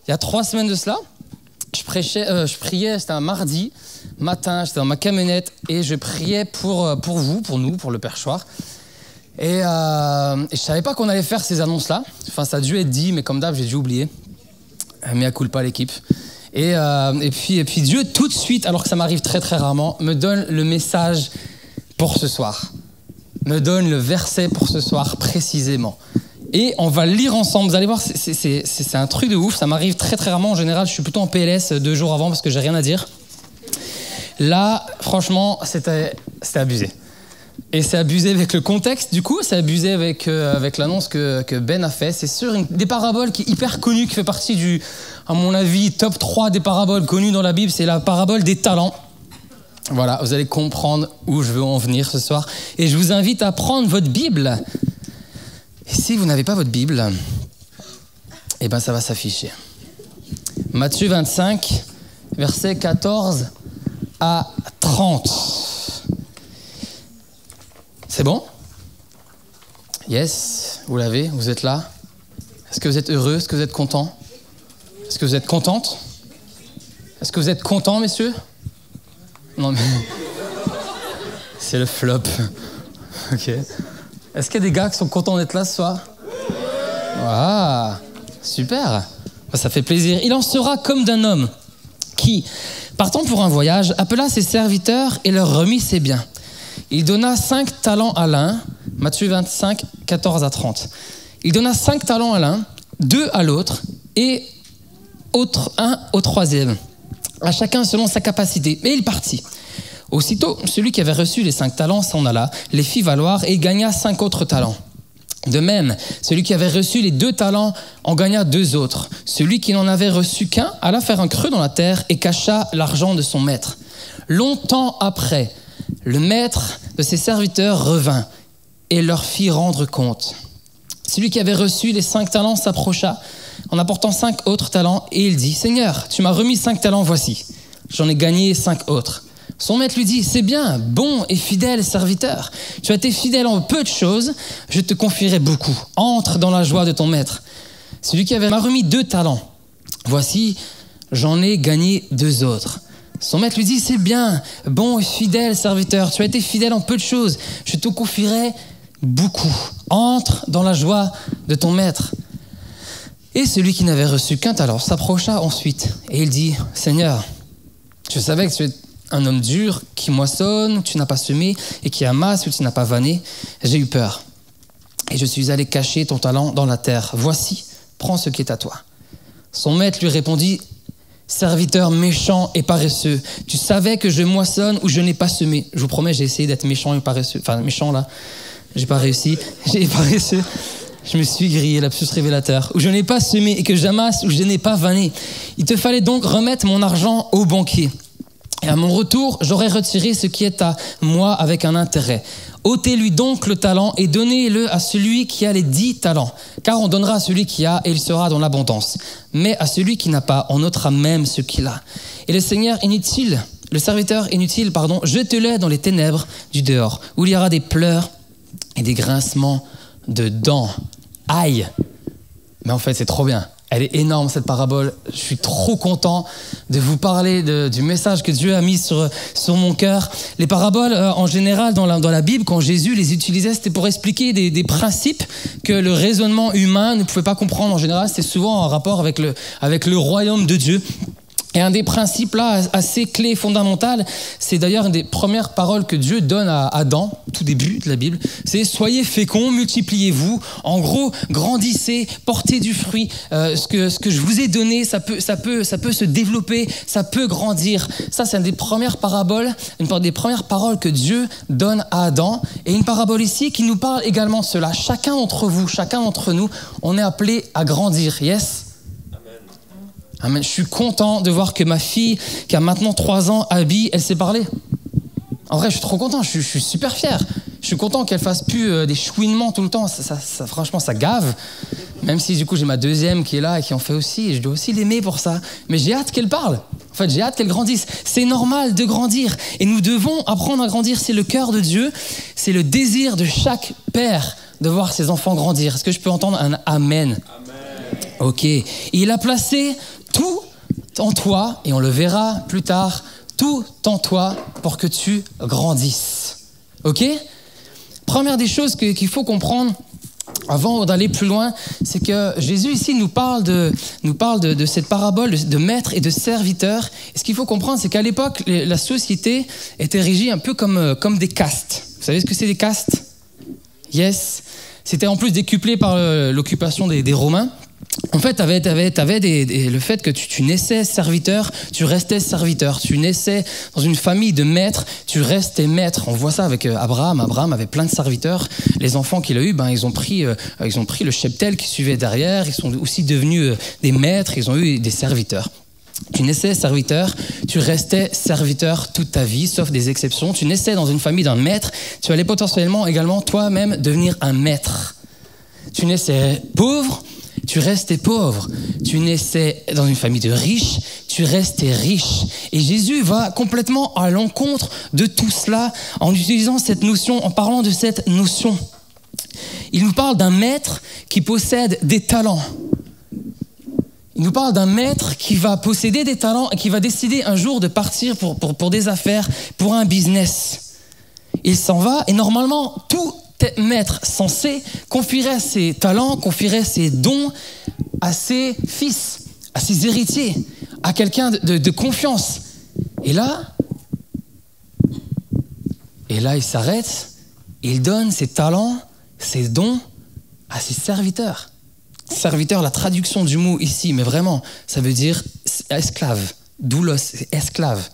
il y a 3 semaines de cela, je priais, c'était un mardi matin, j'étais dans ma camionnette et je priais pour vous, pour nous, pour le perchoir. Et je savais pas qu'on allait faire ces annonces-là. Enfin, ça a dû être dit, mais comme d'hab, j'ai dû oublier. Mea culpa l'équipe. Et puis Dieu, tout de suite, alors que ça m'arrive très très rarement, me donne le message pour ce soir. Me donne le verset pour ce soir précisément. Et on va le lire ensemble. Vous allez voir, c'est un truc de ouf. Ça m'arrive très très rarement. En général, je suis plutôt en PLS 2 jours avant parce que j'ai rien à dire. Là, franchement, c'était abusé. Et c'est abusé avec le contexte, du coup, c'est abusé avec l'annonce que Ben a fait. C'est sur des paraboles qui est hyper connue, qui fait partie à mon avis, top 3 des paraboles connues dans la Bible. C'est la parabole des talents. Voilà, vous allez comprendre où je veux en venir ce soir. Et je vous invite à prendre votre Bible. Et si vous n'avez pas votre Bible, eh ben ça va s'afficher. Matthieu 25, versets 14 à 30. C'est bon? Yes, vous l'avez, vous êtes là. Est-ce que vous êtes heureux? Est-ce que vous êtes content? Est-ce que vous êtes contente? Est-ce que vous êtes contents, messieurs? Non, mais... C'est le flop. Ok. Est-ce qu'il y a des gars qui sont contents d'être là ce soir? Ah, super. Ça fait plaisir. Il en sera comme d'un homme qui, partant pour un voyage, appela ses serviteurs et leur remit ses biens. Il donna 5 talents à l'un, Matthieu 25, 14 à 30. Il donna 5 talents à l'un, 2 à l'autre et 1 au troisième, à chacun selon sa capacité. Et il partit. Aussitôt, celui qui avait reçu les 5 talents s'en alla, les fit valoir et gagna 5 autres talents. De même, celui qui avait reçu les 2 talents en gagna 2 autres. Celui qui n'en avait reçu qu'un alla faire un creux dans la terre et cacha l'argent de son maître. Longtemps après, le maître de ses serviteurs revint et leur fit rendre compte. Celui qui avait reçu les 5 talents s'approcha en apportant 5 autres talents et il dit « Seigneur, tu m'as remis 5 talents, voici. J'en ai gagné 5 autres. » Son maître lui dit « C'est bien, bon et fidèle serviteur. Tu as été fidèle en peu de choses, je te confierai beaucoup. Entre dans la joie de ton maître. » Celui qui m'a remis 2 talents. Voici, j'en ai gagné 2 autres. Son maître lui dit « C'est bien, bon et fidèle serviteur. Tu as été fidèle en peu de choses, je te confierai beaucoup. Entre dans la joie de ton maître. » Et celui qui n'avait reçu qu'un talent s'approcha ensuite et il dit « Seigneur, je savais que tu es un homme dur qui moissonne où tu n'as pas semé et qui amasse où tu n'as pas vanné. J'ai eu peur et je suis allé cacher ton talent dans la terre. Voici, prends ce qui est à toi. » Son maître lui répondit « Serviteur méchant et paresseux, tu savais que je moissonne où je n'ai pas semé. » Je vous promets, j'ai essayé d'être méchant et paresseux. Enfin, méchant là, j'ai pas réussi. J'ai paresseux. Je me suis grillé, lapsus révélateur. Où je n'ai pas semé et que j'amasse où je n'ai pas vanné. Il te fallait donc remettre mon argent au banquier. Et à mon retour, j'aurai retiré ce qui est à moi avec un intérêt. Ôtez-lui donc le talent et donnez-le à celui qui a les 10 talents. Car on donnera à celui qui a et il sera dans l'abondance. Mais à celui qui n'a pas, on ôtera même ce qu'il a. Et le serviteur inutile, jetez-le dans les ténèbres du dehors, où il y aura des pleurs et des grincements de dents. Aïe! Mais en fait, c'est trop bien. Elle est énorme, cette parabole. Je suis trop content de vous parler du message que Dieu a mis sur mon cœur. Les paraboles, en général, dans la Bible, quand Jésus les utilisait, c'était pour expliquer des principes que le raisonnement humain ne pouvait pas comprendre. En général, c'était souvent en rapport avec le royaume de Dieu. Et un des principes là, assez clé et fondamental, c'est d'ailleurs une des premières paroles que Dieu donne à Adam, tout début de la Bible, c'est « Soyez féconds, multipliez-vous, en gros, grandissez, portez du fruit, ce que je vous ai donné, ça peut se développer, ça peut grandir. » Ça, c'est une des premières paroles que Dieu donne à Adam. Et une parabole ici qui nous parle également de cela. Chacun d'entre vous, chacun d'entre nous, on est appelé à grandir, yes ? Amen. Je suis content de voir que ma fille, qui a maintenant 3 ans, Abby, elle sait parler. En vrai, je suis trop content, je suis super fier. Je suis content qu'elle fasse plus des chouinements tout le temps. Ça, franchement, ça gave. Même si du coup, j'ai ma deuxième qui est là et qui en fait aussi. Et je dois aussi l'aimer pour ça. Mais j'ai hâte qu'elle parle. En fait, j'ai hâte qu'elle grandisse. C'est normal de grandir. Et nous devons apprendre à grandir. C'est le cœur de Dieu. C'est le désir de chaque père de voir ses enfants grandir. Est-ce que je peux entendre un amen? Ok. Il a placé tout en toi, et on le verra plus tard, tout en toi pour que tu grandisses. Ok? Première des choses qu'il faut comprendre avant d'aller plus loin, c'est que Jésus ici nous parle de cette parabole de maître et de serviteur. Et ce qu'il faut comprendre, c'est qu'à l'époque, la société était régie un peu comme des castes. Vous savez ce que c'est des castes? Yes. C'était en plus décuplé par l'occupation des Romains. En fait, t'avais le fait que tu naissais serviteur, tu restais serviteur. Tu naissais dans une famille de maîtres, tu restais maître. On voit ça avec Abraham. Abraham avait plein de serviteurs. Les enfants qu'il a eus, ils ont pris le cheptel qui suivait derrière. Ils sont aussi devenus des maîtres. Ils ont eu des serviteurs. Tu naissais serviteur, tu restais serviteur toute ta vie, sauf des exceptions. Tu naissais dans une famille d'un maître, tu allais potentiellement également toi-même devenir un maître. Tu naissais pauvre, tu restais pauvre. Tu naissais dans une famille de riches, tu restais riche. Et Jésus va complètement à l'encontre de tout cela en utilisant cette notion, en parlant de cette notion. Il nous parle d'un maître qui possède des talents. Il nous parle d'un maître qui va posséder des talents et qui va décider un jour de partir pour des affaires, pour un business. Il s'en va et normalement, tout maître censé confierait ses talents, confierait ses dons à ses fils, à ses héritiers, à quelqu'un de confiance. Et là, il s'arrête et il donne ses talents, ses dons à ses serviteurs. Serviteur, la traduction du mot ici, mais vraiment, ça veut dire esclave, doulos, esclave.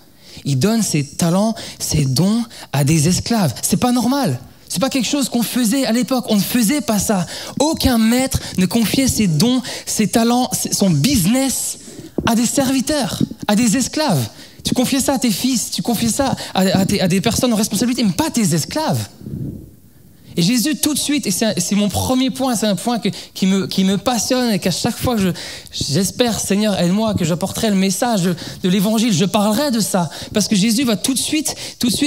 Il donne ses talents, ses dons à des esclaves. C'est pas normal. C'est pas quelque chose qu'on faisait à l'époque. On ne faisait pas ça. Aucun maître ne confiait ses dons, ses talents, son business à des serviteurs, à des esclaves. Tu confiais ça à tes fils, tu confiais ça à des personnes en responsabilité, mais pas tes esclaves. Et Jésus, tout de suite, et c'est mon premier point, c'est un point qui me passionne et qu'à chaque fois que j'espère, Seigneur, aide-moi, que j'apporterai le message de l'évangile, je parlerai de ça. Parce que Jésus va tout de suite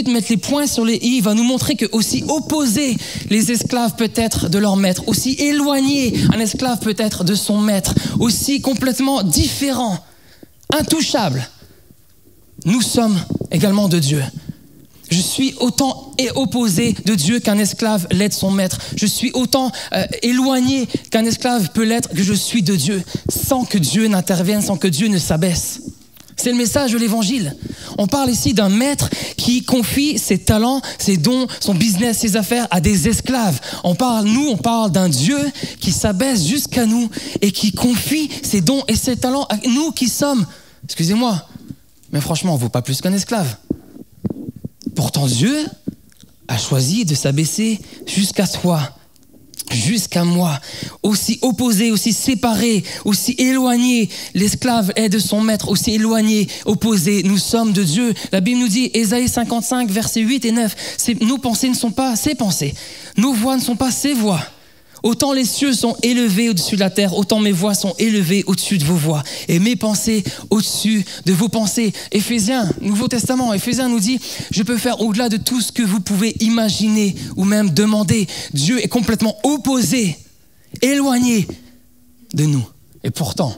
mettre les points sur les i, il va nous montrer que aussi opposés les esclaves peut être de leur maître, aussi éloigné un esclave peut être de son maître, aussi complètement différent, intouchable. Nous sommes également de Dieu. Je suis autant opposé de Dieu qu'un esclave l'est de son maître. Je suis autant éloigné qu'un esclave peut l'être que je suis de Dieu, sans que Dieu n'intervienne, sans que Dieu ne s'abaisse. C'est le message de l'évangile. On parle ici d'un maître qui confie ses talents, ses dons, son business, ses affaires à des esclaves. On parle d'un Dieu qui s'abaisse jusqu'à nous et qui confie ses dons et ses talents à nous qui sommes, excusez-moi, mais franchement, on ne vaut pas plus qu'un esclave. Pourtant, Dieu a choisi de s'abaisser jusqu'à toi, jusqu'à moi, aussi opposé, aussi séparé, aussi éloigné. L'esclave est de son maître, aussi éloigné, opposé. Nous sommes de Dieu. La Bible nous dit, Ésaïe 55, versets 8 et 9, nos pensées ne sont pas ses pensées, nos voix ne sont pas ses voix. Autant les cieux sont élevés au-dessus de la terre, autant mes voix sont élevées au-dessus de vos voix et mes pensées au-dessus de vos pensées. Éphésiens, Nouveau Testament, Éphésiens nous dit, je peux faire au-delà de tout ce que vous pouvez imaginer ou même demander. Dieu est complètement opposé, éloigné de nous. Et pourtant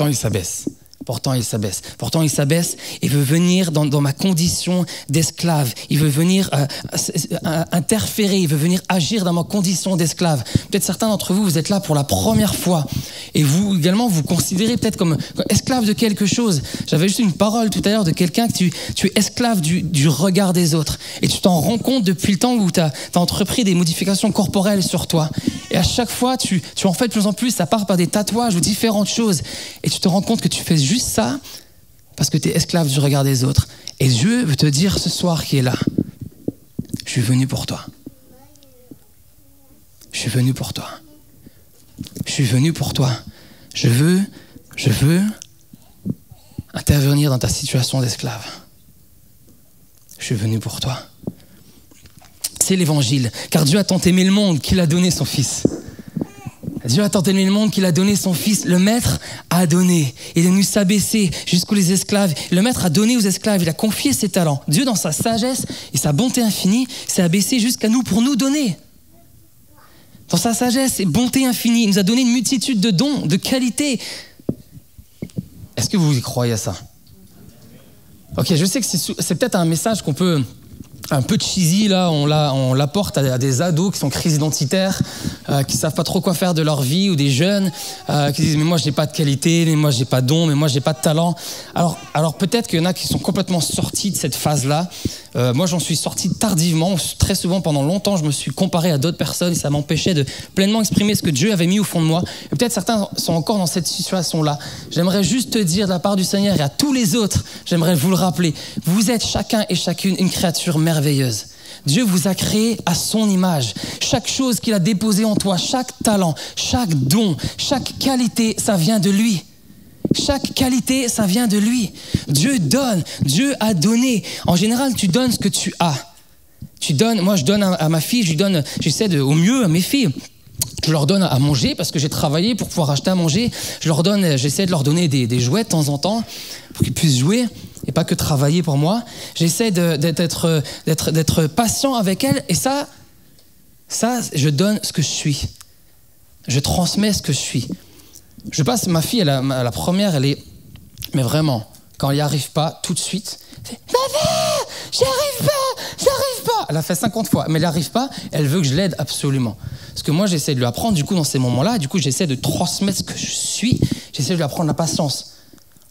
il s'abaisse. Pourtant, il s'abaisse et veut venir dans ma condition d'esclave. Il veut venir interférer, il veut venir agir dans ma condition d'esclave. Peut-être certains d'entre vous, vous êtes là pour la première fois et vous également, vous considérez peut-être comme esclave de quelque chose. J'avais juste une parole tout à l'heure de quelqu'un que tu es esclave du regard des autres et tu t'en rends compte depuis le temps où tu as entrepris des modifications corporelles sur toi. Et à chaque fois, tu en fais de plus en plus, ça part par des tatouages ou différentes choses et tu te rends compte que tu fais juste ça parce que tu es esclave du regard des autres. Et Dieu veut te dire ce soir qui est là, je suis venu pour toi. Je suis venu pour toi. Je suis venu pour toi. Je veux intervenir dans ta situation d'esclave. Je suis venu pour toi. C'est l'évangile, car Dieu a tant aimé le monde qu'il a donné son Fils. Dieu a tant aimé le monde qu'il a donné son Fils. Le Maître a donné. Il est venu s'abaisser jusqu'aux esclaves. Le Maître a donné aux esclaves. Il a confié ses talents. Dieu, dans sa sagesse et sa bonté infinie, s'est abaissé jusqu'à nous pour nous donner. Dans sa sagesse et bonté infinie, il nous a donné une multitude de dons, de qualités. Est-ce que vous y croyez à ça? Ok, je sais que c'est peut-être un message qu'on peut... un peu cheesy, là, on l'apporte à des ados qui sont crise identitaire, qui savent pas trop quoi faire de leur vie, ou des jeunes qui disent mais moi j'ai pas de qualité, mais moi j'ai pas de don, mais moi j'ai pas de talent. Alors peut-être qu'il y en a qui sont complètement sortis de cette phase-là. Moi j'en suis sorti tardivement, très souvent pendant longtemps je me suis comparé à d'autres personnes et ça m'empêchait de pleinement exprimer ce que Dieu avait mis au fond de moi. Et peut-être certains sont encore dans cette situation-là. J'aimerais juste te dire de la part du Seigneur et à tous les autres, j'aimerais vous le rappeler, vous êtes chacun et chacune une créature merveilleuse. Dieu vous a créé à son image. Chaque chose qu'il a déposée en toi, chaque talent, chaque don, chaque qualité, ça vient de lui. Chaque qualité, ça vient de lui. Dieu donne, Dieu a donné. En général, tu donnes ce que tu as. Tu donnes, moi je donne à ma fille, j'essaie au mieux à mes filles. Je leur donne à manger parce que j'ai travaillé pour pouvoir acheter à manger. J'essaie de leur donner des jouets de temps en temps pour qu'ils puissent jouer et pas que travailler pour moi. J'essaie d'être patient avec elles et ça, je donne ce que je suis. Je transmets ce que je suis. Ma fille, la première, mais vraiment, quand elle n'y arrive pas, tout de suite, maman, j'arrive pas. Elle a fait 50 fois, mais elle n'y arrive pas, elle veut que je l'aide absolument. Parce que moi, j'essaie de lui apprendre, du coup, dans ces moments-là, du coup, j'essaie de transmettre ce que je suis, j'essaie de lui apprendre la patience,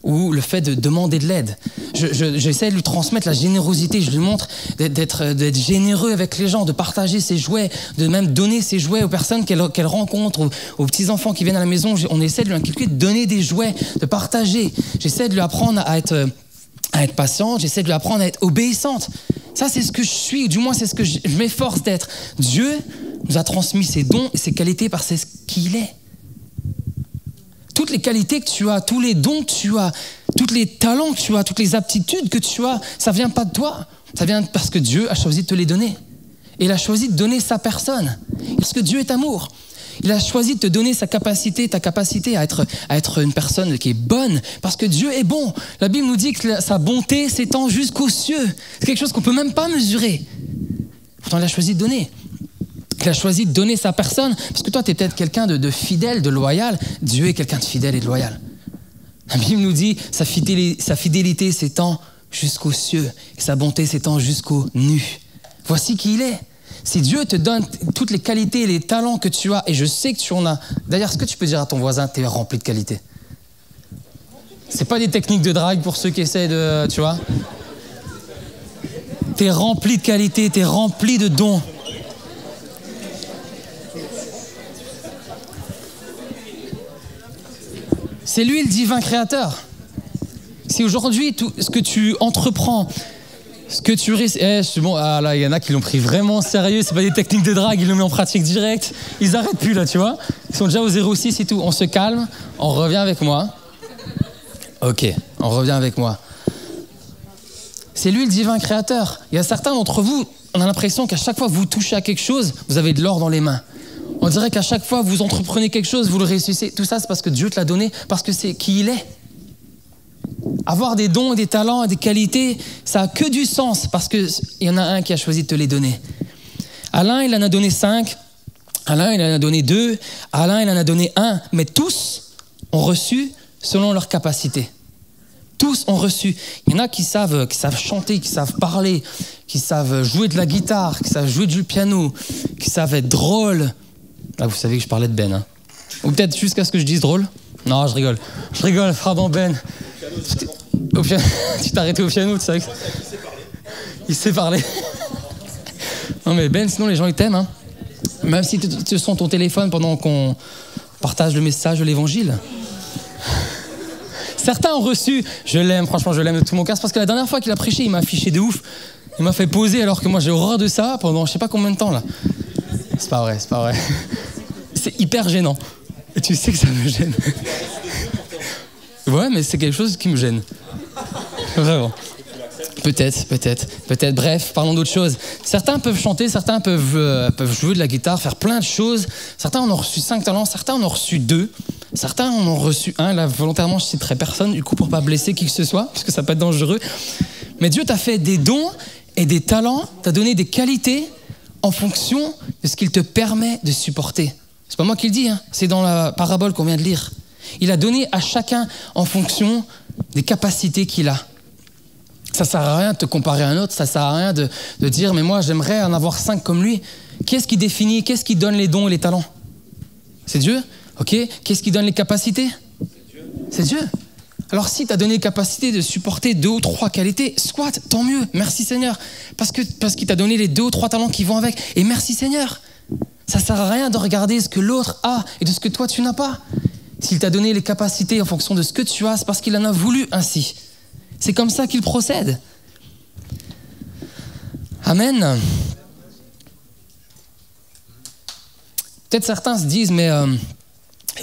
ou le fait de demander de l'aide. J'essaie de lui transmettre la générosité, je lui montre d'être généreux avec les gens, de partager ses jouets, de même donner ses jouets aux personnes qu'elle rencontre, aux petits-enfants qui viennent à la maison. On essaie de lui inculquer de donner des jouets, de partager. J'essaie de lui apprendre à être patiente, j'essaie de lui apprendre à être obéissante. Ça, c'est ce que je suis, ou du moins c'est ce que je m'efforce d'être. Dieu nous a transmis ses dons et ses qualités parce que c'est ce qu'il est. Toutes les qualités que tu as, tous les dons que tu as, tous les talents que tu as, toutes les aptitudes que tu as, ça ne vient pas de toi. Ça vient parce que Dieu a choisi de te les donner. Et il a choisi de donner sa personne. Parce que Dieu est amour. Il a choisi de te donner ta capacité à être une personne qui est bonne, parce que Dieu est bon. La Bible nous dit que sa bonté s'étend jusqu'aux cieux. C'est quelque chose qu'on ne peut même pas mesurer. Pourtant, il a choisi de donner. Il a choisi de donner sa personne, parce que toi, tu es peut-être quelqu'un de fidèle, de loyal. Dieu est quelqu'un de fidèle et de loyal. La Bible nous dit sa fidélité s'étend jusqu'aux cieux, et sa bonté s'étend jusqu'aux nues. Voici qui il est. Si Dieu te donne toutes les qualités et les talents que tu as, et je sais que tu en as, d'ailleurs, ce que tu peux dire à ton voisin, tu es rempli de qualités. C'est pas des techniques de drague pour ceux qui essaient de, tu vois. Tu es rempli de qualités, tu es rempli de dons. C'est lui le divin créateur. Si aujourd'hui, tout ce que tu entreprends, ce que tu risques... bon, là, il y en a qui l'ont pris vraiment sérieux, c'est pas des techniques de drague, ils l'ont mis en pratique direct. Ils arrêtent plus là, tu vois. Ils sont déjà au 0,6 et tout. On se calme, on revient avec moi. Ok, on revient avec moi. C'est lui le divin créateur. Il y a certains d'entre vous, on a l'impression qu'à chaque fois que vous touchez à quelque chose, vous avez de l'or dans les mains. On dirait qu'à chaque fois que vous entreprenez quelque chose, vous le réussissez. Tout ça, c'est parce que Dieu te l'a donné, parce que c'est qui il est. Avoir des dons, des talents et des qualités, ça n'a que du sens, parce qu'il y en a un qui a choisi de te les donner. À l'un, il en a donné 5, à l'un, il en a donné 2, à l'un, il en a donné 1, mais tous ont reçu selon leur capacité. Tous ont reçu. Il y en a qui savent chanter, qui savent parler, qui savent jouer de la guitare, qui savent jouer du piano, qui savent être drôles. Là, vous savez que je parlais de Ben. Hein. Ou peut-être jusqu'à ce que je dise drôle. Non, je rigole. Je rigole, pardon Ben. Tu t'es arrêté au piano, tu sais. Il sait parler. Non mais Ben, sinon les gens ils t'aiment. Hein. Même si tu sont ton téléphone pendant qu'on partage le message de l'évangile. Certains ont reçu, je l'aime, franchement je l'aime de tout mon cœur, parce que la dernière fois qu'il a prêché, il m'a affiché de ouf. Il m'a fait poser alors que moi j'ai horreur de ça pendant je sais pas combien de temps là. C'est pas vrai. C'est hyper gênant. Et tu sais que ça me gêne. Ouais, mais c'est quelque chose qui me gêne. Vraiment. Peut-être. Bref, parlons d'autre chose. Certains peuvent chanter, certains peuvent jouer de la guitare, faire plein de choses. Certains en ont reçu 5 talents, certains en ont reçu 2. Certains en ont reçu 1. Là, volontairement, je ne citerai personne, du coup, pour ne pas blesser qui que ce soit, parce que ça peut être dangereux. Mais Dieu t'a fait des dons et des talents, t'a donné des qualités en fonction de ce qu'il te permet de supporter. C'est pas moi qui le dis, hein. C'est dans la parabole qu'on vient de lire. Il a donné à chacun en fonction des capacités qu'il a. Ça sert à rien de te comparer à un autre, ça sert à rien de dire « mais moi j'aimerais en avoir 5 comme lui ». Qu'est-ce qui définit, qu'est-ce qui donne les dons et les talents? C'est Dieu, ok. Qu'est-ce qui donne les capacités? C'est Dieu. Alors si tu as donné la capacité de supporter 2 ou 3 qualités, soit, tant mieux, merci Seigneur. Parce qu'il t'a donné les 2 ou 3 talents qui vont avec. Et merci Seigneur. Ça ne sert à rien de regarder ce que l'autre a et de ce que toi tu n'as pas. S'il t'a donné les capacités en fonction de ce que tu as, c'est parce qu'il en a voulu ainsi. C'est comme ça qu'il procède. Amen. Peut-être certains se disent, mais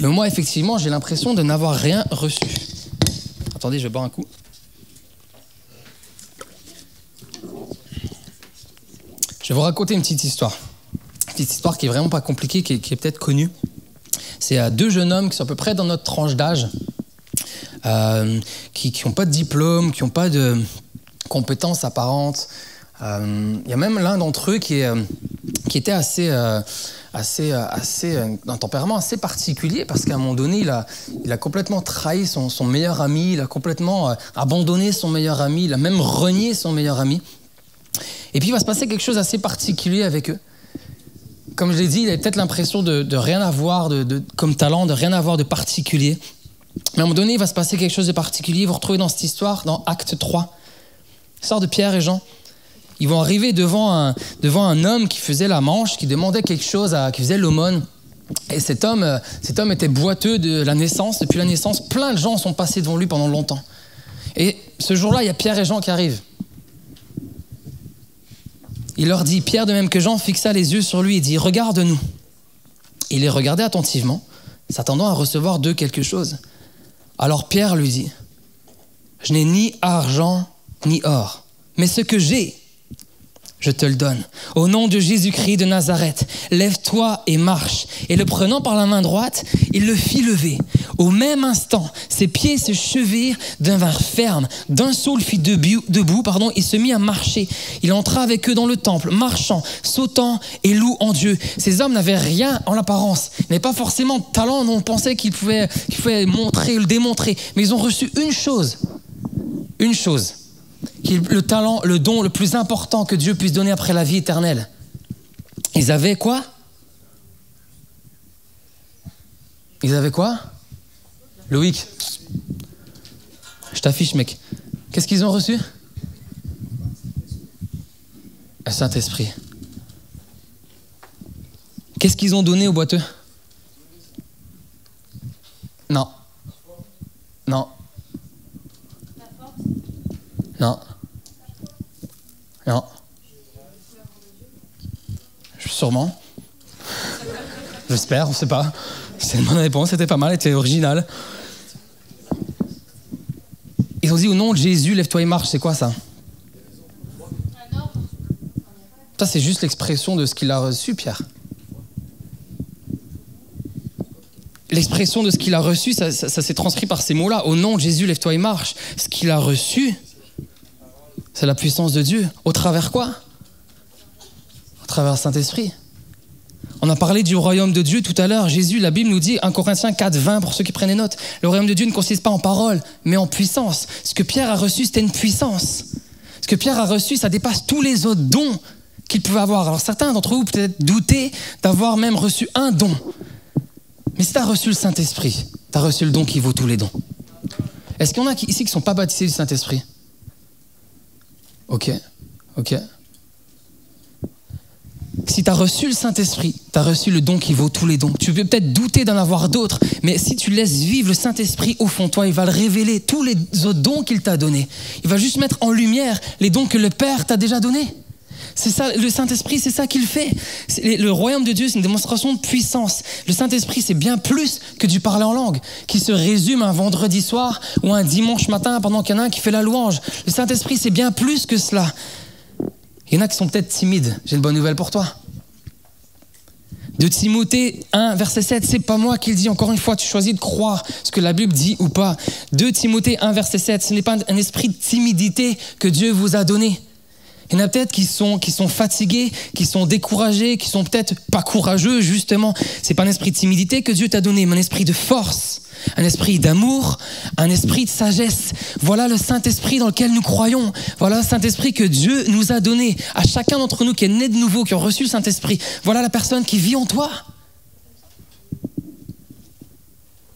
moi effectivement j'ai l'impression de n'avoir rien reçu. Attendez, je vais boire un coup. Je vais vous raconter une petite histoire. Une petite histoire qui est vraiment pas compliquée, qui est peut-être connue. C'est 2 jeunes hommes qui sont à peu près dans notre tranche d'âge, qui n'ont pas de diplôme, qui n'ont pas de compétences apparentes. Il y a même l'un d'entre eux qui était d'un tempérament assez particulier, parce qu'à un moment donné, il a complètement trahi son meilleur ami, il a complètement abandonné son meilleur ami, il a même renié son meilleur ami. Et puis il va se passer quelque chose d'assez particulier avec eux. Comme je l'ai dit, il avait peut-être l'impression de rien avoir comme talent, de rien avoir de particulier. Mais à un moment donné, il va se passer quelque chose de particulier. Vous retrouvez dans cette histoire, dans Acte 3, l'histoire de Pierre et Jean. Ils vont arriver devant un homme qui faisait la manche, qui demandait quelque chose, qui faisait l'aumône. Et cet homme était boiteux de la naissance. Depuis la naissance, plein de gens sont passés devant lui pendant longtemps. Et ce jour-là, il y a Pierre et Jean qui arrivent. Il leur dit, Pierre de même que Jean fixa les yeux sur lui et dit « Regarde-nous ». Il les regardait attentivement, s'attendant à recevoir d'eux quelque chose. Alors Pierre lui dit « Je n'ai ni argent ni or, mais ce que j'ai, je te le donne. Au nom de Jésus-Christ de Nazareth, lève-toi et marche. » Et le prenant par la main droite, il le fit lever. Au même instant, ses pieds se chevillerent, devinrent fermes. D'un saut, il fit debout, il se mit à marcher. Il entra avec eux dans le temple, marchant, sautant et louant Dieu. Ces hommes n'avaient rien en apparence. Ils n'avaient pas forcément de talent, on pensait qu'ils pouvaient montrer ou le démontrer. Mais ils ont reçu une chose. Le talent, le don le plus important que Dieu puisse donner après la vie éternelle. Ils avaient quoi? Loïc, je t'affiche, mec. Qu'est-ce qu'ils ont reçu? Le Saint-Esprit. Qu'est-ce qu'ils ont donné aux boiteux? Non. Sûrement. J'espère, on ne sait pas. C'est une bonne réponse, c'était pas mal, c'était original. Ils ont dit au nom de Jésus, lève-toi et marche. C'est quoi ça? Ça, c'est juste l'expression de ce qu'il a reçu, Pierre. L'expression de ce qu'il a reçu, ça s'est transcrit par ces mots-là. Au nom de Jésus, lève-toi et marche. Ce qu'il a reçu, c'est la puissance de Dieu. Au travers quoi? Au travers le Saint-Esprit. On a parlé du royaume de Dieu tout à l'heure. Jésus, la Bible nous dit, 1 Corinthiens 4, 20, pour ceux qui prennent les notes, le royaume de Dieu ne consiste pas en paroles, mais en puissance. Ce que Pierre a reçu, c'était une puissance. Ce que Pierre a reçu, ça dépasse tous les autres dons qu'il pouvait avoir. Alors certains d'entre vous peut-être douter d'avoir même reçu un don. Mais si tu as reçu le Saint-Esprit, tu as reçu le don qui vaut tous les dons. Est-ce qu'il y en a ici qui ne sont pas baptisés du Saint-Esprit? Ok. Si tu as reçu le Saint-Esprit, tu as reçu le don qui vaut tous les dons. Tu peux peut-être douter d'en avoir d'autres, mais si tu laisses vivre le Saint-Esprit au fond de toi, il va le révéler, tous les autres dons qu'il t'a donnés. Il va juste mettre en lumière les dons que le Père t'a déjà donnés. C'est ça, le Saint-Esprit, c'est ça qu'il fait. Le royaume de Dieu, c'est une démonstration de puissance. Le Saint-Esprit, c'est bien plus que du parler en langue, qui se résume un vendredi soir ou un dimanche matin pendant qu'il y en a un qui fait la louange. Le Saint-Esprit, c'est bien plus que cela. Il y en a qui sont peut-être timides. J'ai une bonne nouvelle pour toi. De Timothée 1, verset 7, c'est pas moi qui le dis, encore une fois, tu choisis de croire ce que la Bible dit ou pas. De Timothée 1, verset 7, ce n'est pas un esprit de timidité que Dieu vous a donné. Il y en a peut-être qui sont fatigués, qui sont découragés, qui sont peut-être pas courageux, justement. C'est pas un esprit de timidité que Dieu t'a donné, mais un esprit de force, un esprit d'amour, un esprit de sagesse. Voilà le Saint-Esprit dans lequel nous croyons. Voilà le Saint-Esprit que Dieu nous a donné à chacun d'entre nous qui est né de nouveau, qui a reçu le Saint-Esprit. Voilà la personne qui vit en toi.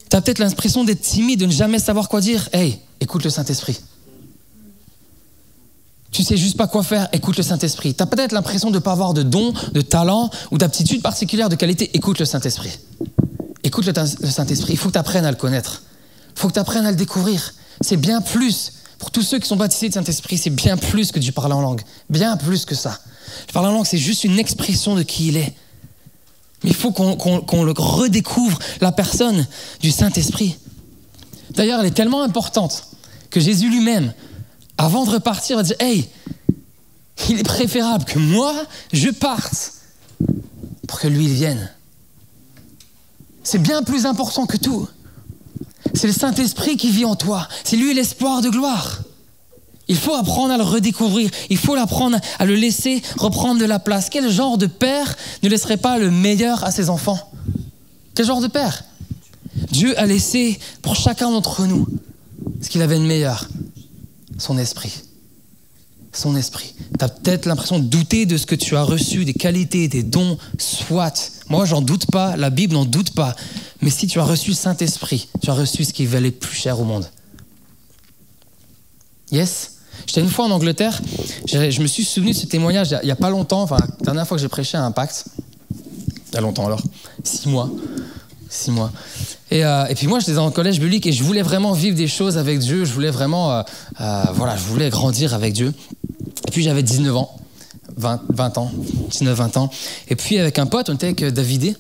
Tu as peut-être l'impression d'être timide, de ne jamais savoir quoi dire. Hey, écoute le Saint-Esprit. Tu sais juste pas quoi faire, écoute le Saint-Esprit. Tu as peut-être l'impression de ne pas avoir de don, de talent ou d'aptitude particulière, de qualité. Écoute le Saint-Esprit. Écoute le Saint-Esprit. Il faut que tu apprennes à le connaître. Il faut que tu apprennes à le découvrir. C'est bien plus. Pour tous ceux qui sont baptisés de Saint-Esprit, c'est bien plus que du parler en langue. Bien plus que ça. Le parler en langue, c'est juste une expression de qui il est. Mais il faut qu'on le redécouvre, la personne du Saint-Esprit. D'ailleurs, elle est tellement importante que Jésus lui-même, avant de repartir, va dire « Hey, il est préférable que moi, je parte pour que lui, il vienne. » C'est bien plus important que tout. C'est le Saint-Esprit qui vit en toi. C'est lui l'espoir de gloire. Il faut apprendre à le redécouvrir. Il faut apprendre à le laisser reprendre de la place. Quel genre de père ne laisserait pas le meilleur à ses enfants? Quel genre de père? Dieu a laissé pour chacun d'entre nous ce qu'il avait de meilleur. Son esprit. Son esprit. Tu as peut-être l'impression de douter de ce que tu as reçu, des qualités, des dons, soit. Moi, j'en doute pas, la Bible n'en doute pas. Mais si tu as reçu le Saint-Esprit, tu as reçu ce qui valait le plus cher au monde. Yes? J'étais une fois en Angleterre, je me suis souvenu de ce témoignage il n'y a pas longtemps, enfin, la dernière fois que j'ai prêché à Impact. Il y a longtemps alors, 6 mois. 6 mois. Et puis moi, j'étais en collège biblique et je voulais vraiment vivre des choses avec Dieu. Je voulais vraiment, je voulais grandir avec Dieu. Et puis j'avais 19 ans, 20 ans, 19-20 ans. Et puis avec un pote, on était avec David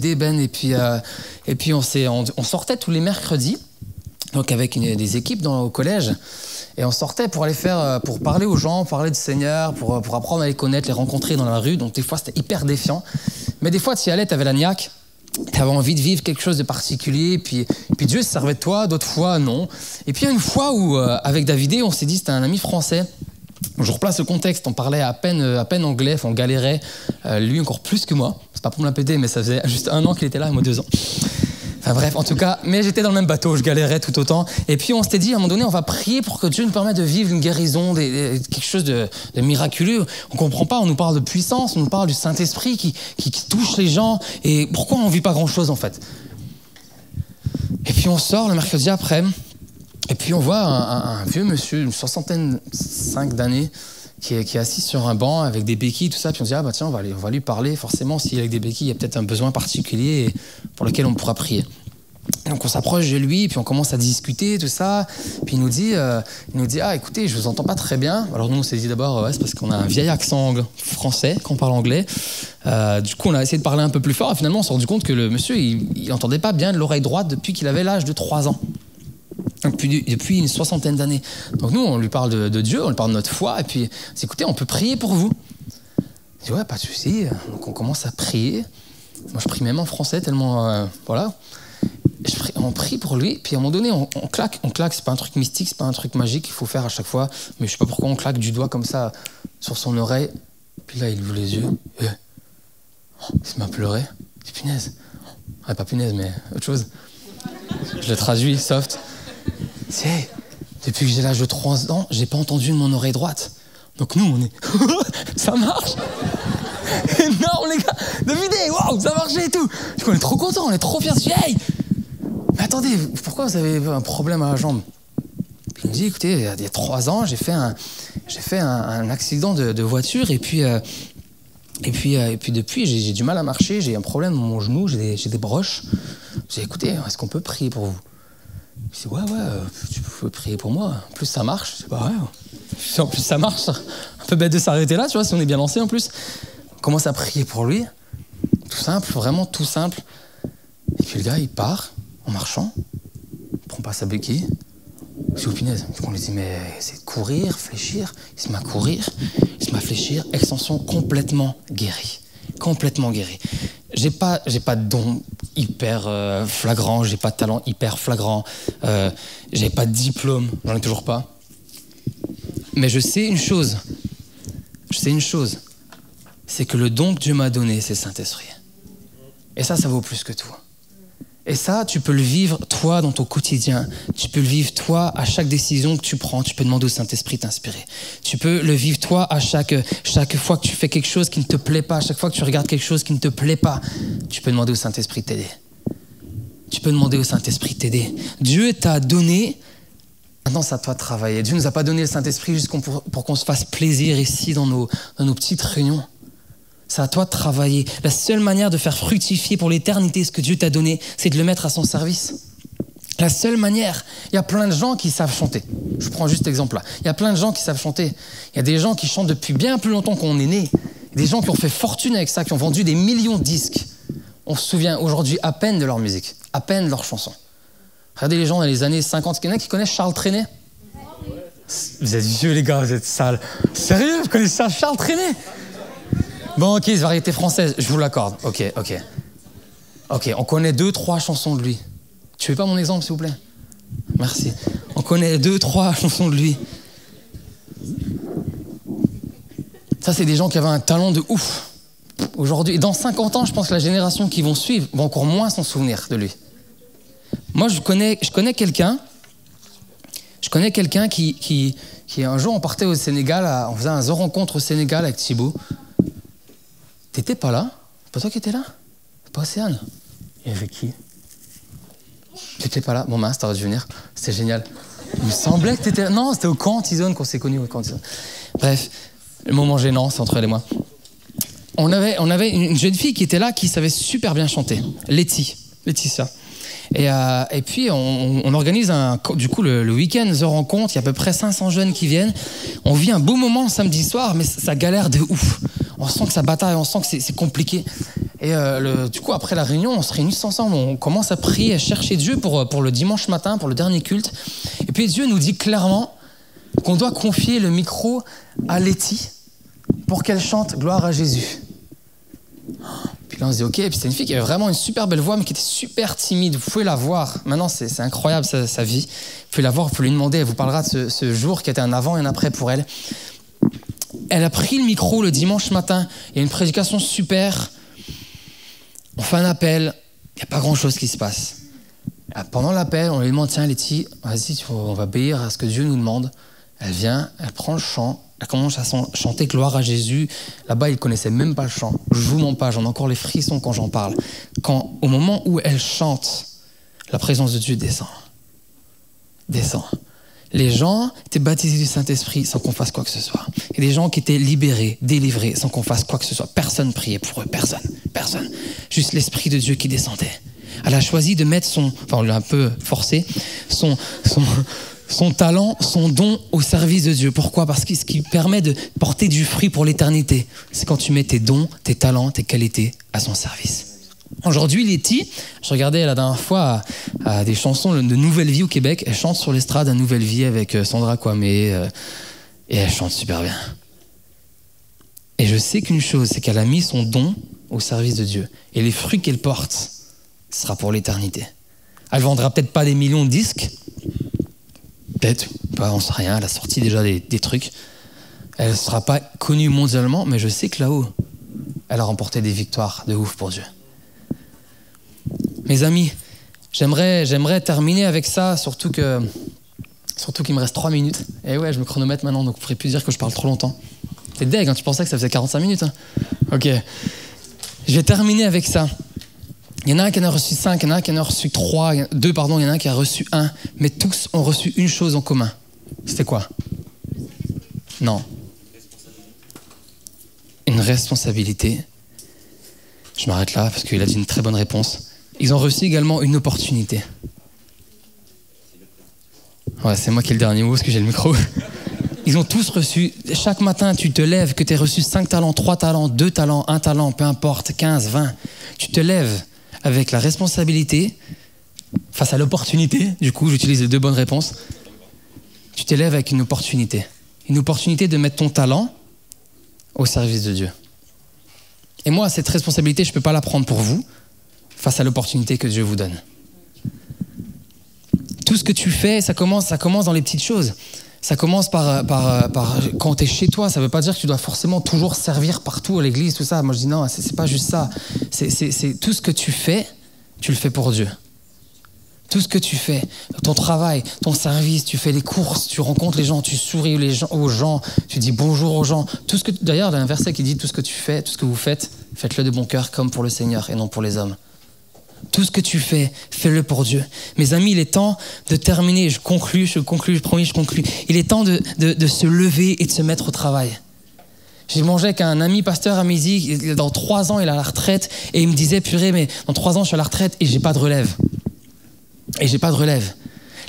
et Ben. Et puis on sortait tous les mercredis, donc avec des équipes au collège. Et on sortait pour aller pour parler aux gens, parler du Seigneur, pour apprendre à les connaître, les rencontrer dans la rue. Donc des fois, c'était hyper défiant. Mais des fois, tu y allais, tu avais la niaque. Tu avais envie de vivre quelque chose de particulier, puis Dieu se servait de toi, d'autres fois non. Et puis il y a une fois où, avec David, on s'est dit, c'était un ami français, je replace le contexte, on parlait à peine anglais, on galérait, lui encore plus que moi, c'est pas pour me la péter, mais ça faisait juste 1 an qu'il était là, et moi 2 ans. Enfin bref, en tout cas, mais j'étais dans le même bateau, je galérais tout autant. Et puis on s'était dit, à un moment donné, on va prier pour que Dieu nous permette de vivre une guérison, quelque chose de miraculeux. On comprend pas, on nous parle de puissance, on nous parle du Saint-Esprit qui touche les gens. Et pourquoi on vit pas grand-chose en fait? Et puis on sort le mercredi après, et puis on voit un vieux monsieur, une 65 d'années, qui est assis sur un banc avec des béquilles, tout ça, puis on se dit, ah bah tiens, on va lui parler, forcément, s'il est avec des béquilles, il y a peut-être un besoin particulier pour lequel on pourra prier. Donc on s'approche de lui, puis on commence à discuter, tout ça, puis il nous dit, ah écoutez, je vous entends pas très bien. Alors nous on s'est dit d'abord, ouais, c'est parce qu'on a un vieil accent français, qu'on parle anglais. Du coup on a essayé de parler un peu plus fort, et finalement on s'est rendu compte que le monsieur, il entendait pas bien de l'oreille droite depuis qu'il avait l'âge de 3 ans. Depuis une 60aine d'années. Donc nous, on lui parle de Dieu, on lui parle de notre foi, et puis on dit, écoutez, on peut prier pour vous. Il dit, ouais, pas de souci. Donc on commence à prier. Moi, je prie même en français, tellement, voilà. On prie pour lui, puis à un moment donné, on claque. On claque, c'est pas un truc mystique, c'est pas un truc magique qu'il faut faire à chaque fois, mais je sais pas pourquoi on claque du doigt comme ça sur son oreille. Puis là, il ouvre les yeux. Il se met à pleurer. Je dis, punaise. Ouais, pas punaise, mais autre chose. Je le traduis, soft. C'est, depuis que j'ai l'âge de 3 ans, j'ai pas entendu de mon oreille droite. Donc nous, on est... ça marche. Énorme, les gars. David, waouh, ça marchait et tout. Du coup, on est trop contents, on est trop fiers. Hey, mais attendez, pourquoi vous avez un problème à la jambe? Puis il me dit, écoutez, il y a 3 ans, j'ai fait un accident de voiture et puis depuis, j'ai du mal à marcher, j'ai un problème dans mon genou, j'ai des broches. J'ai dit, écoutez, est-ce qu'on peut prier pour vous? Je dis, ouais, tu peux prier pour moi. En plus, ça marche. Je dis, bah ouais. En plus, ça marche. Un peu bête de s'arrêter là, tu vois, si on est bien lancé en plus. On commence à prier pour lui. Tout simple, vraiment tout simple. Et puis le gars, il part en marchant. Il prend pas sa béquille. Je dis, oh punaise. On lui dit, mais c'est de courir, fléchir. Il se met à courir, il se met à fléchir. Extension complètement guérie. Complètement guéri. J'ai pas de don hyper flagrant, j'ai pas de talent hyper flagrant, j'ai pas de diplôme, j'en ai toujours pas. Mais je sais une chose, je sais une chose, c'est que le don que Dieu m'a donné, c'est le Saint-Esprit. Et ça vaut plus que tout. Et ça, tu peux le vivre, toi, dans ton quotidien. Tu peux le vivre, toi, à chaque décision que tu prends. Tu peux demander au Saint-Esprit de t'inspirer. Tu peux le vivre, toi, à chaque fois que tu fais quelque chose qui ne te plaît pas, à chaque fois que tu regardes quelque chose qui ne te plaît pas. Tu peux demander au Saint-Esprit de t'aider. Tu peux demander au Saint-Esprit de t'aider. Dieu t'a donné, maintenant c'est à toi de travailler. Dieu ne nous a pas donné le Saint-Esprit juste pour qu'on se fasse plaisir ici dans nos petites réunions. C'est à toi de travailler. La seule manière de faire fructifier pour l'éternité ce que Dieu t'a donné, c'est de le mettre à son service. La seule manière. Il y a plein de gens qui savent chanter. Je prends juste cet exemple-là. Il y a plein de gens qui savent chanter. Il y a des gens qui chantent depuis bien plus longtemps qu'on est né. Des gens qui ont fait fortune avec ça, qui ont vendu des millions de disques. On se souvient aujourd'hui à peine de leur musique, à peine de leurs chansons. Regardez les gens dans les années 50. Il y en a qui connaissent Charles Trenet. Vous êtes vieux les gars, vous êtes sales. Sérieux, vous connaissez ça, Charles Trenet? Bon, ok, c'est variété française, je vous l'accorde. Ok, on connaît 2-3 chansons de lui. Tu veux pas mon exemple, s'il vous plaît? Merci. On connaît 2-3 chansons de lui. Ça, c'est des gens qui avaient un talent de ouf. Aujourd'hui, dans 50 ans, je pense que la génération qui vont suivre va encore moins s'en souvenir de lui. Moi, je connais quelqu'un qui un jour, on partait au Sénégal, on faisait un rencontre au Sénégal avec Thibaut. T'étais pas là? C'est pas toi qui étais là? C'est pas Océane? Et avec qui? T'étais pas là? Bon mince, t'aurais dû venir. C'était génial. Il me semblait que t'étais là. Non, c'était au camp Tizone qu'on s'est connus au camp Tizone. Bref, le moment gênant, c'est entre elle et moi. On avait une jeune fille qui était là, qui savait super bien chanter. Laetitia. Et puis, on organise du coup le week-end The Rencontre. Il y a à peu près 500 jeunes qui viennent. On vit un beau moment le samedi soir, mais ça galère de ouf. On sent que ça bataille, on sent que c'est compliqué. Et du coup, après la réunion, on se réunit ensemble. On commence à prier, à chercher Dieu pour le dimanche matin, pour le dernier culte. Et puis Dieu nous dit clairement qu'on doit confier le micro à Letty pour qu'elle chante « Gloire à Jésus ». Puis là, on se dit, ok, et puis c'est une fille qui avait vraiment une super belle voix, mais qui était super timide. Vous pouvez la voir. Maintenant, c'est incroyable sa vie. Vous pouvez la voir, vous pouvez lui demander. Elle vous parlera de ce jour qui était un avant et un après pour elle. Elle a pris le micro le dimanche matin. Il y a une prédication super. On fait un appel. Il n'y a pas grand-chose qui se passe. Pendant l'appel, on lui demande, tiens, Letty, vas-y, on va obéir à ce que Dieu nous demande. Elle vient, elle prend le chant. Elle commence à chanter Gloire à Jésus. Là-bas, ils ne connaissaient même pas le chant. Je ne vous mens pas, j'en ai encore les frissons quand j'en parle. Au moment où elle chante, la présence de Dieu descend. Les gens étaient baptisés du Saint-Esprit sans qu'on fasse quoi que ce soit. Et des gens qui étaient libérés, délivrés sans qu'on fasse quoi que ce soit. Personne priait pour eux, personne. Juste l'Esprit de Dieu qui descendait. Elle a choisi de mettre on l'a un peu forcé, son talent, son don au service de Dieu. Pourquoi? Parce que ce qui permet de porter du fruit pour l'éternité, c'est quand tu mets tes dons, tes talents, tes qualités à son service. Aujourd'hui, Letty, je regardais la dernière fois à des chansons de Nouvelle Vie au Québec. Elle chante sur l'estrade à Nouvelle Vie avec Sandra Kwame et elle chante super bien. Et je sais qu'une chose, c'est qu'elle a mis son don au service de Dieu. Et les fruits qu'elle porte, ce sera pour l'éternité. Elle ne vendra peut-être pas des millions de disques, peut-être, on ne sait rien, elle a sorti déjà des trucs. Elle ne sera pas connue mondialement, mais je sais que là-haut, elle a remporté des victoires de ouf pour Dieu. Mes amis, j'aimerais terminer avec ça, surtout qu'il me reste 3 minutes. Et ouais, je me chronomètre maintenant, donc vous ne pourrez plus dire que je parle trop longtemps. T'es deg, hein, tu pensais que ça faisait 45 minutes hein? Ok. Je vais terminer avec ça. Il y en a un qui en a reçu 5, il y en a un qui en a reçu 2, il y en a un qui a reçu 1, mais tous ont reçu une chose en commun. C'était quoi? Non. Une responsabilité. Je m'arrête là parce qu'il a dit une très bonne réponse. Ils ont reçu également une opportunité. Ouais, c'est moi qui ai le dernier mot parce que j'ai le micro. Ils ont tous reçu, chaque matin tu te lèves, que tu aies reçu 5 talents, 3 talents, 2 talents, 1 talent, peu importe, 15, 20. Tu te lèves avec la responsabilité, face à l'opportunité, du coup j'utilise les 2 bonnes réponses, tu te lèves avec une opportunité de mettre ton talent au service de Dieu. Et moi, cette responsabilité, je ne peux pas la prendre pour vous, face à l'opportunité que Dieu vous donne. Tout ce que tu fais, ça commence dans les petites choses. Ça commence par quand tu es chez toi. Ça ne veut pas dire que tu dois forcément toujours servir partout à l'église, tout ça. Moi, je dis non, c'est pas juste ça. C'est tout ce que tu fais, tu le fais pour Dieu. Tout ce que tu fais, ton travail, ton service, tu fais les courses, tu rencontres les gens, tu souris aux gens, tu dis bonjour aux gens. D'ailleurs, il y a un verset qui dit tout ce que tu fais, tout ce que vous faites, faites-le de bon cœur comme pour le Seigneur et non pour les hommes. Tout ce que tu fais, fais-le pour Dieu. Mes amis, il est temps de terminer. Je conclue, promis, je conclue. Il est temps de se lever et de se mettre au travail. J'ai mangé avec un ami pasteur à midi. Dans 3 ans, il est à la retraite. Et il me disait, purée, mais dans 3 ans, je suis à la retraite et j'ai pas de relève.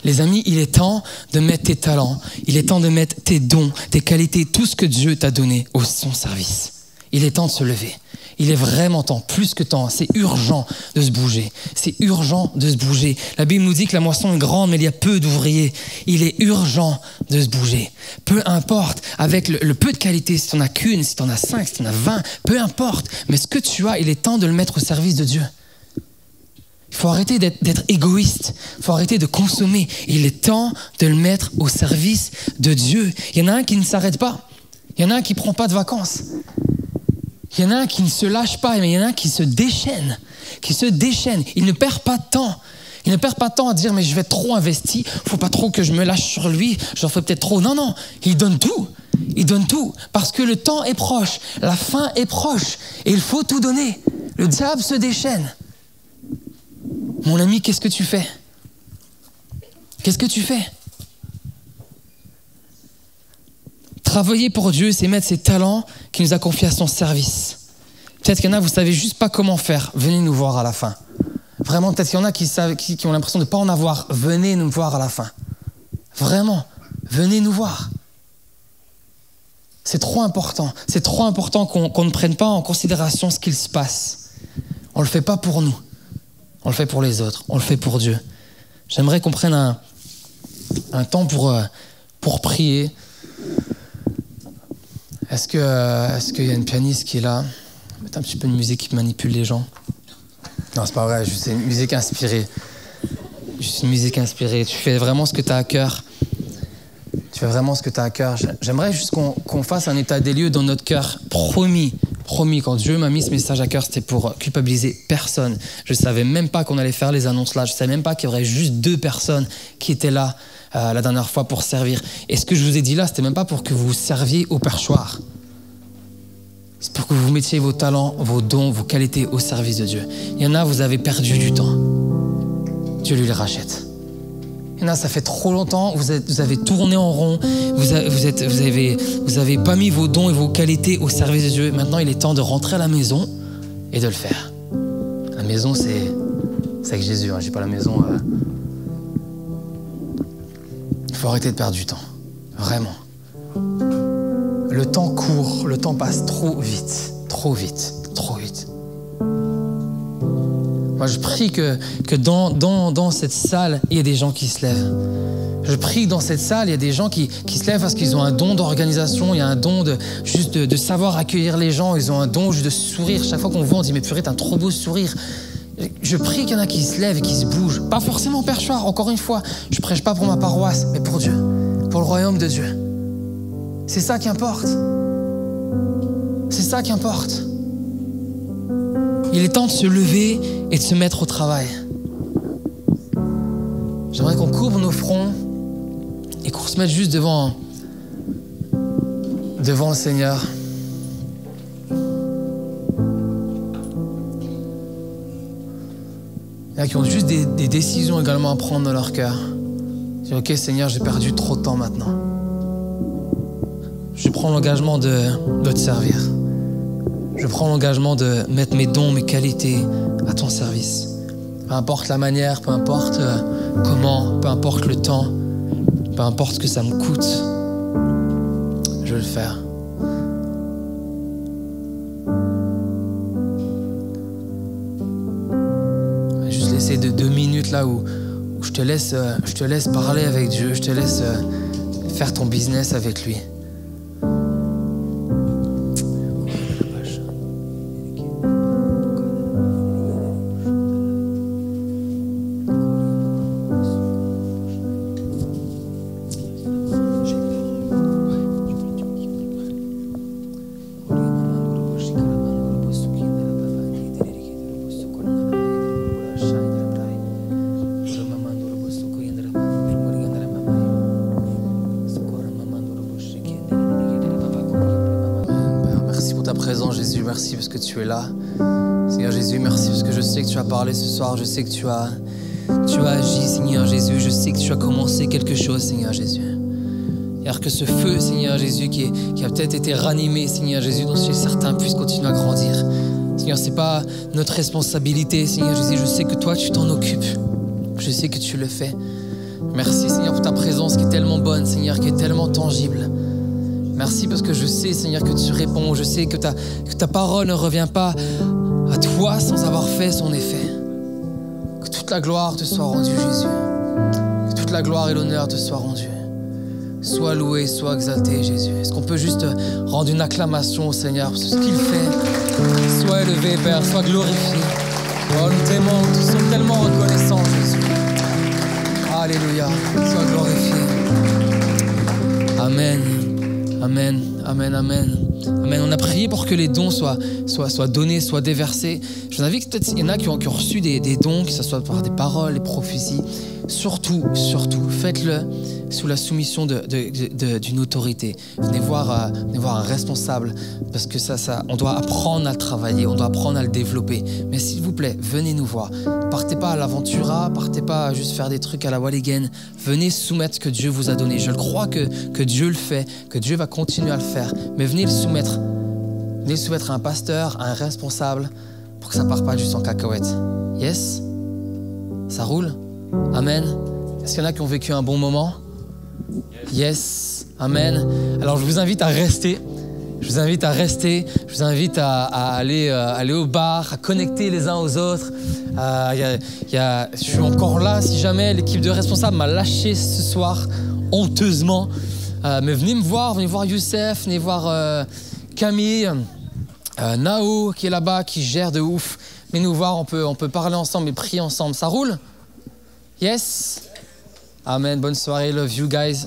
Les amis, il est temps de mettre tes talents. Il est temps de mettre tes dons, tes qualités, tout ce que Dieu t'a donné au son service. Il est temps de se lever. Il est vraiment temps, plus que temps. C'est urgent de se bouger. C'est urgent de se bouger. La Bible nous dit que la moisson est grande, mais il y a peu d'ouvriers. Il est urgent de se bouger. Peu importe, avec le peu de qualité, si tu n'en as qu'une, si tu en as 5, si tu en as 20, peu importe. Mais ce que tu as, il est temps de le mettre au service de Dieu. Il faut arrêter d'être égoïste. Il faut arrêter de consommer. Il est temps de le mettre au service de Dieu. Il y en a un qui ne s'arrête pas. Il y en a un qui ne prend pas de vacances. Il y en a un qui ne se lâche pas, mais il y en a un qui se déchaîne. Il ne perd pas de temps. Il ne perd pas de temps à dire, mais je vais être trop investi, il ne faut pas trop que je me lâche sur lui, j'en fais peut-être trop. Non, non, il donne tout. Il donne tout, parce que le temps est proche, la fin est proche, et il faut tout donner. Le diable se déchaîne. Mon ami, qu'est-ce que tu fais? Qu'est-ce que tu fais? Travailler pour Dieu, c'est mettre ses talents qu'il nous a confiés à son service. Peut-être qu'il y en a, vous ne savez juste pas comment faire. Venez nous voir à la fin. Vraiment, peut-être qu'il y en a qui ont l'impression de ne pas en avoir. Venez nous voir à la fin. Vraiment, venez nous voir. C'est trop important. C'est trop important qu'on ne prenne pas en considération ce qu'il se passe. On ne le fait pas pour nous. On le fait pour les autres. On le fait pour Dieu. J'aimerais qu'on prenne un temps pour prier. Est-ce qu'il y a une pianiste qui est là? Mettre un petit peu de musique qui manipule les gens. Non, c'est pas vrai, c'est une musique inspirée. Juste une musique inspirée. Tu fais vraiment ce que tu as à cœur. J'aimerais juste qu'on fasse un état des lieux dans notre cœur. Promis, quand Dieu m'a mis ce message à cœur, c'était pour culpabiliser personne. Je savais même pas qu'on allait faire les annonces là. Je savais même pas qu'il y aurait juste 2 personnes qui étaient là la dernière fois pour servir. Et ce que je vous ai dit là, c'était même pas pour que vous serviez au perchoir. C'est pour que vous mettiez vos talents, vos dons, vos qualités au service de Dieu. Il y en a, vous avez perdu du temps. Dieu lui les rachète. Il y en a, ça fait trop longtemps, vous avez tourné en rond, vous avez pas mis vos dons et vos qualités au service de Dieu. Maintenant, il est temps de rentrer à la maison et de le faire. La maison, c'est avec Jésus. J'ai pas la maison. Il faut arrêter de perdre du temps. Vraiment. Le temps court, le temps passe trop vite. Moi, je prie que dans cette salle, il y ait des gens qui se lèvent. Je prie que dans cette salle, il y a des gens qui se lèvent parce qu'ils ont un don d'organisation, il y a un don de savoir accueillir les gens, ils ont un don juste de sourire. Chaque fois qu'on voit, on dit « Mais purée, t'as un trop beau sourire ». Je prie qu'il y en a qui se lèvent et qui se bougent. Pas forcément perchoir, encore une fois. Je prêche pas pour ma paroisse, mais pour Dieu, pour le royaume de Dieu. C'est ça qui importe. C'est ça qui importe. Il est temps de se lever et de se mettre au travail. J'aimerais qu'on courbe nos fronts et qu'on se mette juste devant le Seigneur. Il y en a qui ont juste des décisions également à prendre dans leur cœur. Dire, ok Seigneur, j'ai perdu trop de temps maintenant. Je prends l'engagement de te servir. Je prends l'engagement de mettre mes dons, mes qualités à ton service. Peu importe la manière, peu importe comment, peu importe le temps, peu importe ce que ça me coûte, je vais le faire. Juste laisser 2 minutes là où je te laisse parler avec Dieu, je te laisse faire ton business avec lui. présence, Jésus. Merci parce que tu es là. Seigneur Jésus, merci parce que je sais que tu as parlé ce soir. Je sais que tu as agi, Seigneur Jésus. Je sais que tu as commencé quelque chose, Seigneur Jésus. Seigneur, que ce feu, Seigneur Jésus, qui a peut-être été ranimé, Seigneur Jésus, dont certains puissent continuer à grandir. Seigneur, ce n'est pas notre responsabilité, Seigneur Jésus. Je sais que toi, tu t'en occupes. Je sais que tu le fais. Merci, Seigneur, pour ta présence qui est tellement bonne, Seigneur, qui est tellement tangible. Merci parce que je sais, Seigneur, que tu réponds. Je sais que ta parole ne revient pas à toi sans avoir fait son effet. Que toute la gloire te soit rendue, Jésus. Que toute la gloire et l'honneur te soient rendus. Sois loué, sois exalté, Jésus. Est-ce qu'on peut juste rendre une acclamation au Seigneur pour ce qu'il fait? Sois élevé, Père, sois glorifié. Oh, nous t'aimons, nous sommes tellement reconnaissants, Jésus. Alléluia, sois glorifié. Amen. Amen, amen, amen. Amen. On a prié pour que les dons soient donnés, soient déversés. Je vous invite, peut-être il y en a qui ont reçu des dons, que ce soit par des paroles, des prophéties. Surtout, faites-le sous la soumission d'une autorité. Venez voir un responsable, parce que on doit apprendre à le travailler, on doit apprendre à le développer. Mais s'il vous plaît, venez nous voir. Partez pas à l'aventura, partez pas à juste faire des trucs à la Walligen. Venez soumettre ce que Dieu vous a donné. Je le crois que Dieu le fait, que Dieu va continuer à le faire. Mais venez le soumettre. Venez le soumettre à un pasteur, à un responsable, pour que ça ne parte pas juste en cacahuète. Yes? Ça roule? Amen. Est-ce qu'il y en a qui ont vécu un bon moment? Yes. Amen. Alors je vous invite à rester. Je vous invite à aller au bar, à connecter les uns aux autres. Je suis encore là si jamais l'équipe de responsables m'a lâché ce soir, honteusement. Mais venez me voir, venez voir Youssef, venez voir Camille, Nao qui est là-bas, qui gère de ouf. Venez nous voir, on peut parler ensemble et prier ensemble. Ça roule? Yes? Amen. Bonne soirée. Love you guys.